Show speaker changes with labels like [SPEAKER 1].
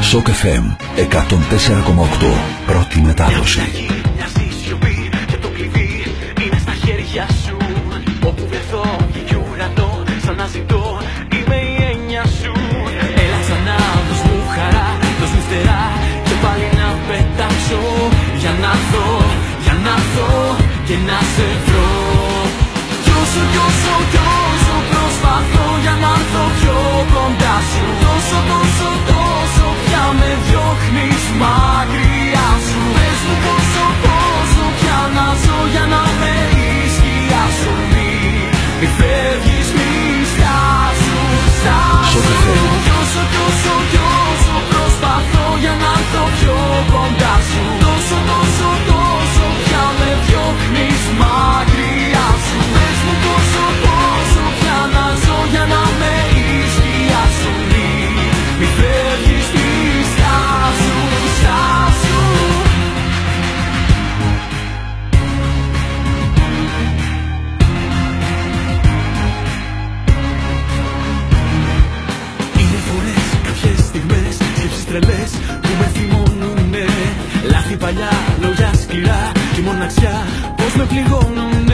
[SPEAKER 1] Σοκ FM 104,8. Πρώτη μετάδοση.
[SPEAKER 2] Μοιάζει σιωπή και το κλειδί είναι στα χέρια σου. Όπου βρεθώ και ουρανό σαν να ζητώ, είμαι η έννοια σου. Έλα ξανά, δώσ' μου χαρά, δώσ' μου φτερά και πάλι να πετάξω. Για να δω και να σε βρω. Κι όσο προσπαθώ για να έρθω πιο κοντά σου, τόσο πια με διώχνεις μακριά σου. Πες μου πόσο πια να ζω για να με η σκιά σου. Μη φεύγεις, μη στάσου. Κι όσο προσπαθώ για να έρθω πιο κοντά σου, τόσο πια με διώχνεις μακριά σου. Πες μου πόσο πια να ζω για να με η σκιά σου. Μη φεύγεις, μη στάσου. Είναι φορές, κάποιες στιγμές, σκέψεις τρελές που με θυμώνουνε. Λάθη παλιά, λόγια σκληρά και η μοναξιά πώς με πληγώνουνε.